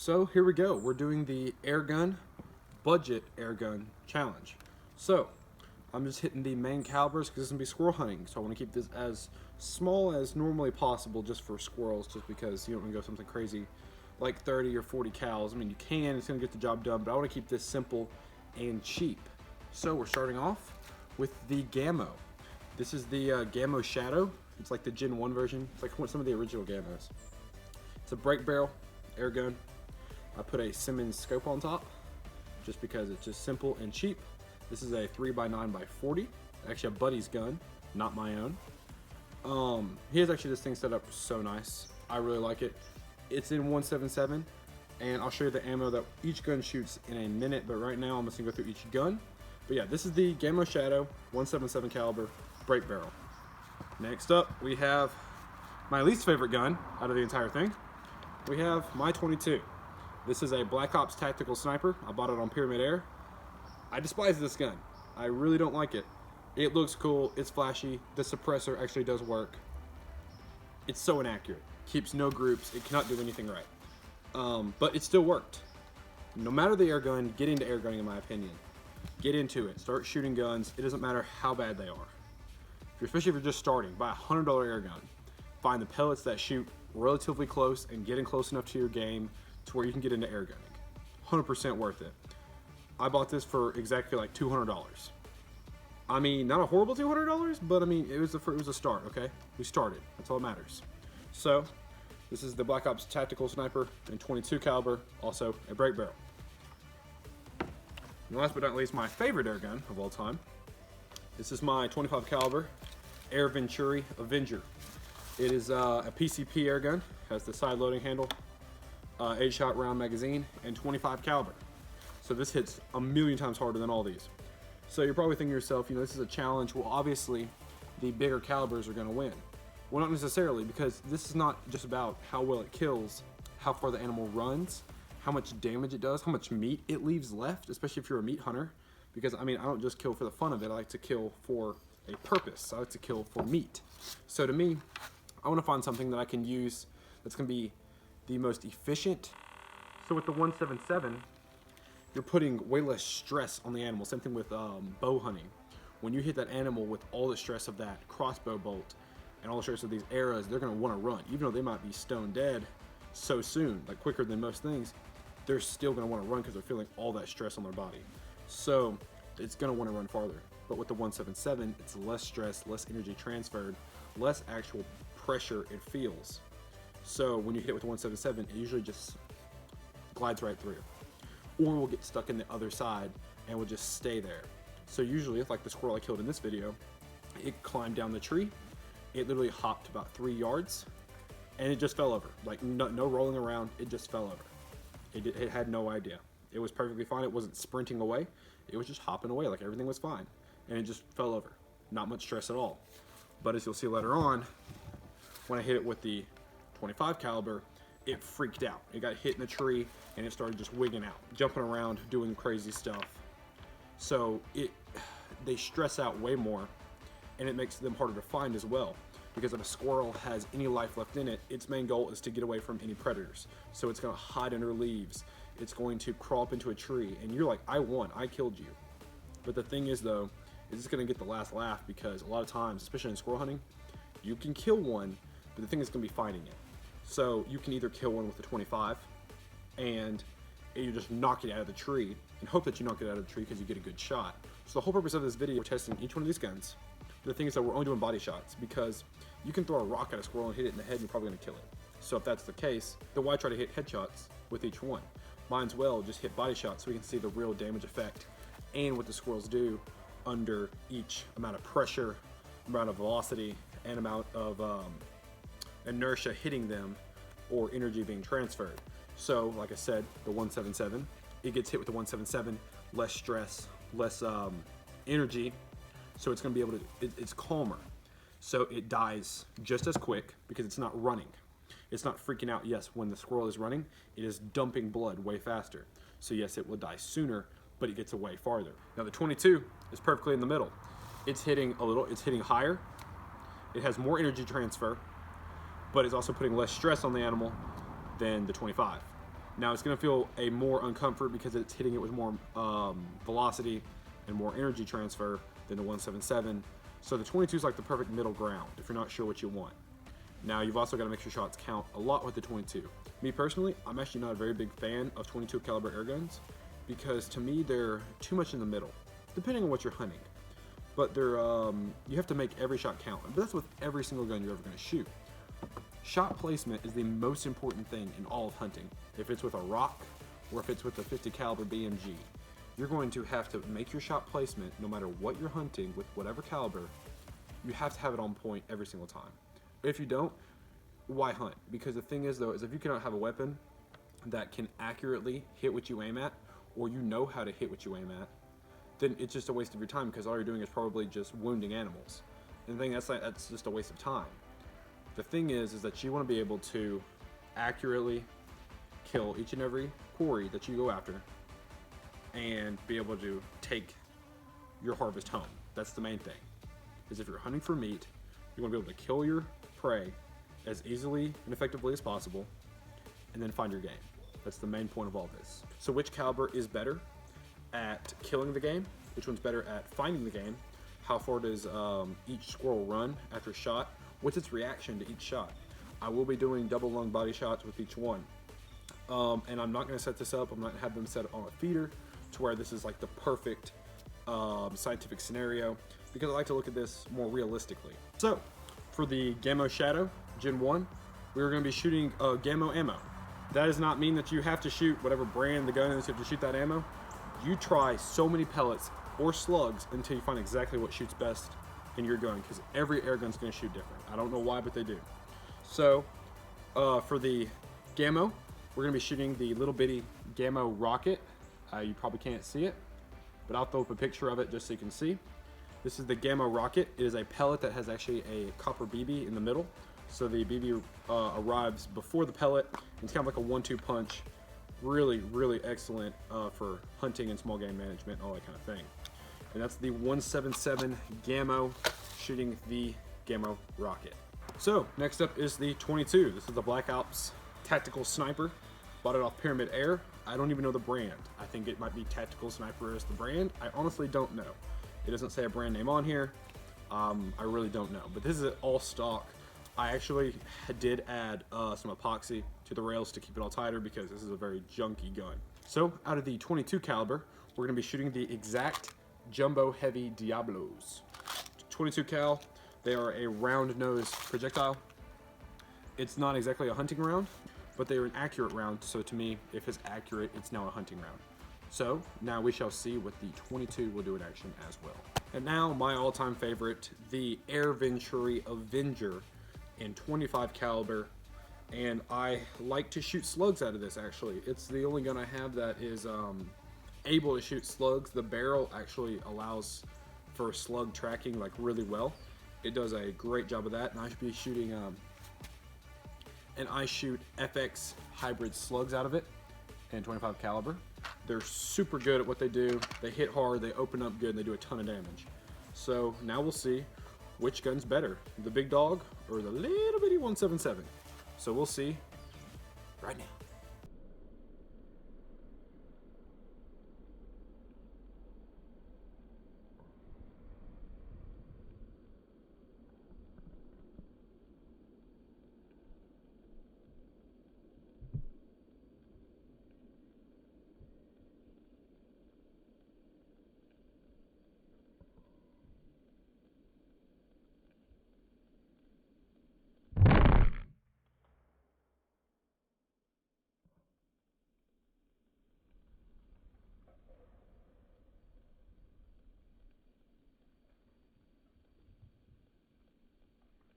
So here we go. We're doing the Airgun budget Airgun challenge. So I'm just hitting the main calibers because it's gonna be squirrel hunting. So I want to keep this as small as normally possible just for squirrels, just because you don't want to go something crazy like 30 or 40 cals. I mean, you can, it's gonna get the job done, but I want to keep this simple and cheap. So we're starting off with the Gamo. This is the Gamo Shadow. It's like the Gen 1 version. It's like some of the original Gamos. It's a break barrel air gun. I put a Simmons scope on top just because it's just simple and cheap. This is a 3x9x40. Actually a buddy's gun, not my own. He has actually this thing set up so nice. I really like it. It's in 177, and I'll show you the ammo that each gun shoots in a minute, but right now I'm just gonna go through each gun. But yeah, this is the Gamo Shadow 177 caliber break barrel. Next up, we have my least favorite gun out of the entire thing. We have my 22. This is a Black Ops tactical sniper. I bought it on Pyramid Air. I despise this gun. I really don't like it. It looks cool, it's flashy, the suppressor actually does work. It's so inaccurate. Keeps no groups, it cannot do anything right. But it still worked. No matter the air gun, get into air gunning in my opinion. Get into it, start shooting guns, it doesn't matter how bad they are. Especially if you're just starting, buy a $100 air gun. Find the pellets that shoot relatively close and getting close enough to your game to where you can get into air gunning. 100% worth it. I bought this for exactly like $200. I mean, not a horrible $200, but I mean, it was a start, okay? We started, that's all that matters. So, this is the Black Ops tactical sniper in 22 caliber, also a break barrel. And last but not least, my favorite air gun of all time. This is my 25 caliber Air Venturi Avenger. It is a PCP air gun, has the side loading handle, 8-shot round magazine, and 25 caliber. So this hits a million times harder than all these. So you're probably thinking to yourself, you know, this is a challenge. Well, obviously, the bigger calibers are gonna win. Well, not necessarily, because this is not just about how well it kills, how far the animal runs, how much damage it does, how much meat it leaves left, especially if you're a meat hunter. Because, I mean, I don't just kill for the fun of it, I like to kill for a purpose. I like to kill for meat. So to me, I wanna find something that I can use that's gonna be the most efficient. So with the 177, you're putting way less stress on the animal. Same thing with bow hunting. When you hit that animal with all the stress of that crossbow bolt and all the stress of these arrows, they're gonna wanna run. Even though they might be stone dead so soon, like quicker than most things, they're still gonna wanna run because they're feeling all that stress on their body. So it's gonna wanna run farther. But with the 177, it's less stress, less energy transferred, less actual pressure it feels. So when you hit it with the 177, it usually just glides right through. Or will get stuck in the other side and will just stay there. So usually, like the squirrel I killed in this video, it climbed down the tree, it literally hopped about 3 yards, and it just fell over. Like no rolling around, it just fell over. It had no idea. It was perfectly fine, it wasn't sprinting away, it was just hopping away like everything was fine. And it just fell over. Not much stress at all. But as you'll see later on, when I hit it with the 25 caliber, it freaked out. It got hit in the tree and it started just wigging out, jumping around, doing crazy stuff. So they stress out way more, and it makes them harder to find as well. Because if a squirrel has any life left in it, its main goal is to get away from any predators. So it's gonna hide under leaves. It's going to crawl up into a tree, and you're like, I won, I killed you. But the thing is though, is it's gonna get the last laugh, because a lot of times, especially in squirrel hunting, you can kill one, but the thing is gonna be finding it. So you can either kill one with a 25 and you just knock it out of the tree and hope that you knock it out of the tree because you get a good shot. So the whole purpose of this video, we're testing each one of these guns. The thing is that we're only doing body shots because you can throw a rock at a squirrel and hit it in the head and you're probably gonna kill it. So if that's the case, then why try to hit headshots with each one? Might as well just hit body shots so we can see the real damage effect and what the squirrels do under each amount of pressure, amount of velocity, and amount of inertia hitting them or energy being transferred. So like I said, the 177, it gets hit with the 177, less stress, less energy, so it's gonna be able to, it's calmer. So it dies just as quick because it's not running. It's not freaking out. Yes, when the squirrel is running, it is dumping blood way faster. So yes, it will die sooner, but it gets away farther. Now the 22 is perfectly in the middle. It's hitting a little, it's hitting higher, it has more energy transfer, but it's also putting less stress on the animal than the 25. Now it's going to feel a more uncomfort because it's hitting it with more velocity and more energy transfer than the 177. So the 22 is like the perfect middle ground if you're not sure what you want. Now you've also got to make your shots count a lot with the 22. Me personally, I'm actually not a very big fan of 22 caliber air guns because to me they're too much in the middle, depending on what you're hunting. But they're you have to make every shot count. But that's with every single gun you're ever going to shoot. Shot placement is the most important thing in all of hunting. If it's with a rock or if it's with a 50 caliber BMG, you're going to have to make your shot placement no matter what you're hunting with whatever caliber. You have to have it on point every single time. If you don't, why hunt? Because the thing is though, is if you cannot have a weapon that can accurately hit what you aim at, or you know how to hit what you aim at, then it's just a waste of your time because all you're doing is probably just wounding animals. And the thing that's just a waste of time. The thing is that you want to be able to accurately kill each and every quarry that you go after and be able to take your harvest home. That's the main thing. Is if you're hunting for meat, you want to be able to kill your prey as easily and effectively as possible and then find your game. That's the main point of all this. So which caliber is better at killing the game? Which one's better at finding the game? How far does each squirrel run after a shot? What's its reaction to each shot? I will be doing double lung body shots with each one. And I'm not going to set this up. I'm not going to have them set it on a feeder to where this is like the perfect scientific scenario because I like to look at this more realistically. So for the Gamo Shadow Gen 1, we're going to be shooting Gamo ammo. That does not mean that you have to shoot whatever brand the gun is. You have to shoot that ammo. You try so many pellets or slugs until you find exactly what shoots best in your gun, because every air gun's going to shoot different. I don't know why, but they do. So for the Gamo, we're going to be shooting the little bitty Gamo rocket. You probably can't see it, but I'll throw up a picture of it just so you can see. This is the Gamo rocket. It is a pellet that has actually a copper BB in the middle. So the BB arrives before the pellet. It's kind of like a 1-2 punch. Really, really excellent for hunting and small game management, all that kind of thing. And that's the 177 Gamo shooting the Gamo rocket. So next up is the 22. This is the Black Ops Tactical Sniper. Bought it off Pyramid Air. I don't even know the brand. I think it might be Tactical Sniper as the brand. I honestly don't know. It doesn't say a brand name on here. I really don't know. But this is all stock. I actually did add some epoxy to the rails to keep it all tighter because this is a very junky gun. So out of the 22 caliber, we're going to be shooting the exact Jumbo Heavy Diablos. 22 cal. They are a round nose projectile. It's not exactly a hunting round, but they are an accurate round. So to me, if it's accurate, it's now a hunting round. So now we shall see what the 22 will do in action as well. And now my all-time favorite, the Air Venturi Avenger in 25 caliber. And I like to shoot slugs out of this actually. It's the only gun I have that is able to shoot slugs. The barrel actually allows for slug tracking like really well. It does a great job of that, and I should be shooting and I shoot FX hybrid slugs out of it in 25 caliber. They're super good at what they do. They hit hard, they open up good, and they do a ton of damage. So now we'll see which gun's better, the big dog or the little bitty 177. So we'll see right now.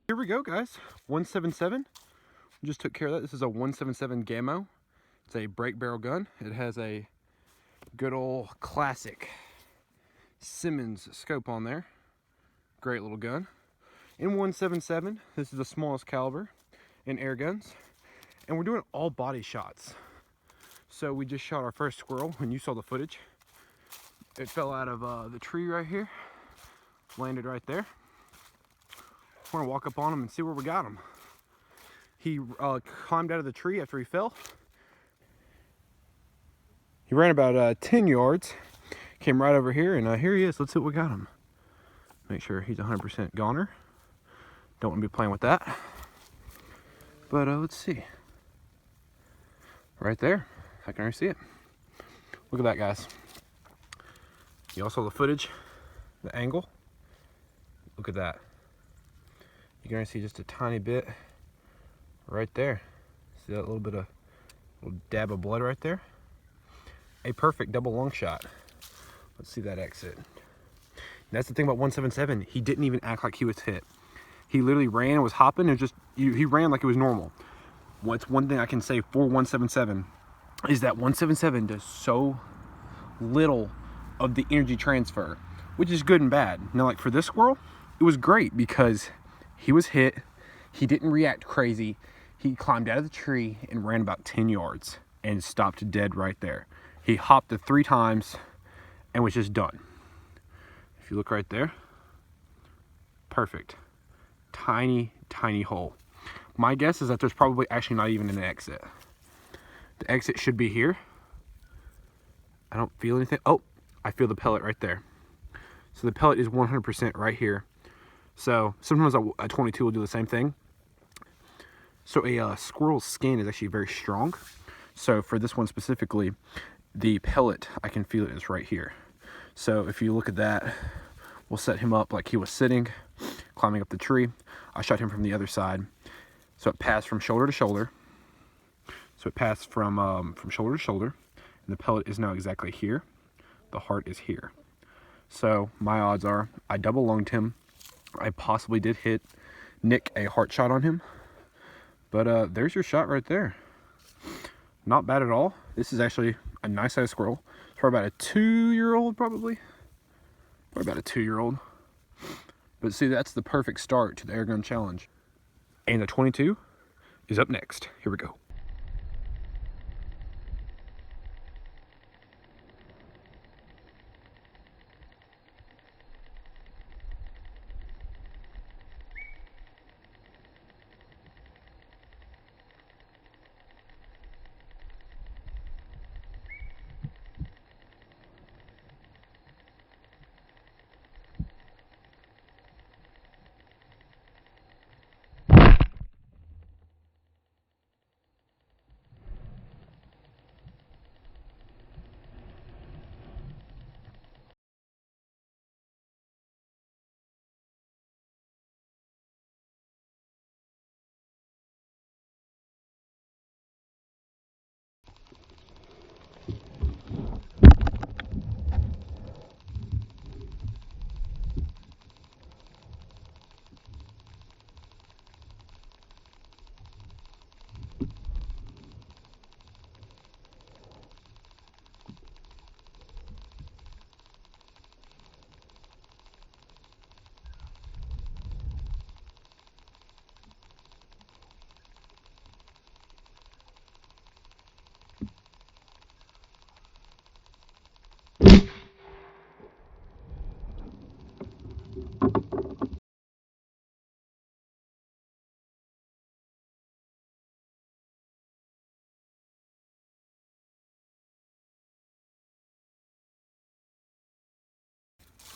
Here we go, guys. 177. We just took care of that. This is a 177 Gamo. It's a break barrel gun. It has a good old classic Simmons scope on there. Great little gun. In 177, this is the smallest caliber in air guns. And we're doing all body shots. So we just shot our first squirrel, and you saw the footage. It fell out of the tree right here. Landed right there. We're gonna walk up on him and see where we got him. He climbed out of the tree after he fell, He ran about 10 yards, came right over here, and here he is. Let's see what we got him. Make sure he's 100% goner. Don't want to be playing with that. But let's see. Right there. I can already see it. Look at that, guys. You all saw the footage, the angle. Look at that. You can already see just a tiny bit right there. See that little dab of blood right there? A perfect double lung shot. Let's see that exit. And that's the thing about 177. He didn't even act like he was hit. He literally ran and was hopping and he ran like it was normal. What's one thing I can say for 177 is that 177 does so little of the energy transfer, which is good and bad. Now, like for this squirrel, it was great because he was hit. He didn't react crazy. He climbed out of the tree and ran about 10 yards and stopped dead right there. He hopped it 3 times and was just done. If you look right there, perfect. Tiny, tiny hole. My guess is that there's probably actually not even an exit. The exit should be here. I don't feel anything. Oh, I feel the pellet right there. So the pellet is 100% right here. So sometimes a 22 will do the same thing. So a squirrel's skin is actually very strong. So for this one specifically, the pellet, I can feel it is right here. So if you look at that, we'll set him up like he was sitting, climbing up the tree. I shot him from the other side. So it passed from shoulder to shoulder. So it passed from shoulder to shoulder. And the pellet is now exactly here. The heart is here. So my odds are I double lunged him. I possibly did nick a heart shot on him. But there's your shot right there. Not bad at all. This is actually a nice sized squirrel. It's probably about a 2-year-old probably. Probably about a 2-year-old. But see, that's the perfect start to the Airgun challenge. And the 22 is up next. Here we go.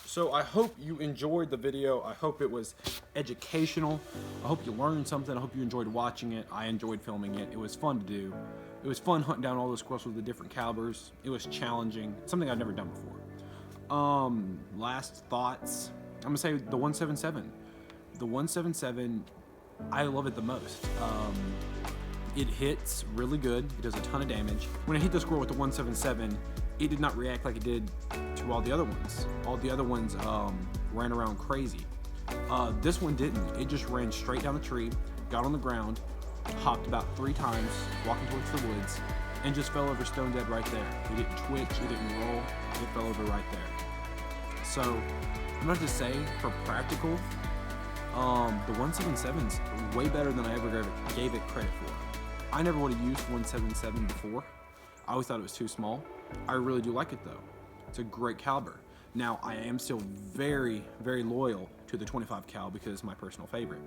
So I hope you enjoyed the video. I hope it was educational. I hope you learned something. I hope you enjoyed watching it. I enjoyed filming it. It was fun to do. It was fun hunting down all those squirrels with the different calibers. It was challenging, something I've never done before. Last thoughts. I'm gonna say the 177. The 177, I love it the most. It hits really good. It does a ton of damage. When I hit the squirrel with the 177, it did not react like it did to all the other ones. All the other ones ran around crazy. This one didn't. It just ran straight down the tree, got on the ground, hopped about 3 times, walking towards the woods, and just fell over stone dead right there. It didn't twitch, it didn't roll, it fell over right there. So, I'm going to say, for practical, the 177's way better than I ever gave it credit for. I never would have used 177 before. I always thought it was too small. I really do like it though. It's a great caliber. Now, I am still very, very loyal to the 25 cal because it's my personal favorite.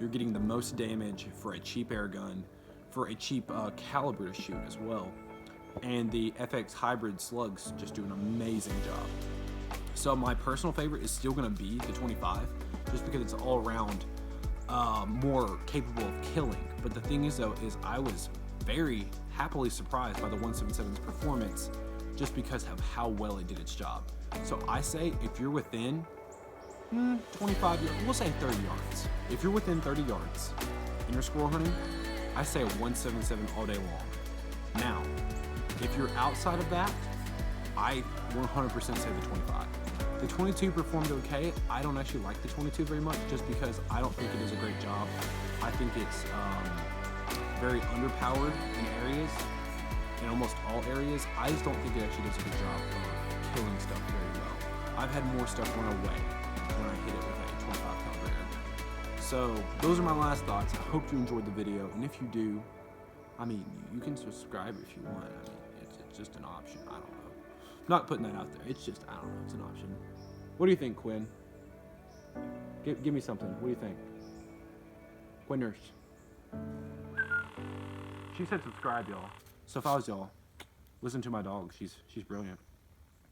You're getting the most damage for a cheap air gun, for a cheap caliber to shoot as well. and the FX hybrid slugs just do an amazing job. So my personal favorite is still going to be the 25, just because it's all around more capable of killing. But the thing is though, is I was very happily surprised by the 177's performance, just because of how well it did its job. So I say if you're within 25 yards, we'll say 30 yards. If you're within 30 yards and you're squirrel hunting, I say a 177 all day long. Now, if you're outside of that, I 100% say the 25. The 22 performed okay. I don't actually like the 22 very much, just because I don't think it does a great job. I think it's very underpowered in areas, in almost all areas. I just don't think it actually does a good job of killing stuff very well. I've had more stuff run away when I hit it with a 25 caliber airgun. So those are my last thoughts. I hope you enjoyed the video, and if you do, I mean, you can subscribe if you want. I mean, it's just an option. I don't know. Not putting that out there. It's just, I don't know, it's an option. What do you think, Quinn? Give me something. What do you think? Quinn Nurse. She said subscribe, y'all. So if I was y'all, listen to my dog. She's brilliant.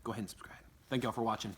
Go ahead and subscribe. Thank y'all for watching.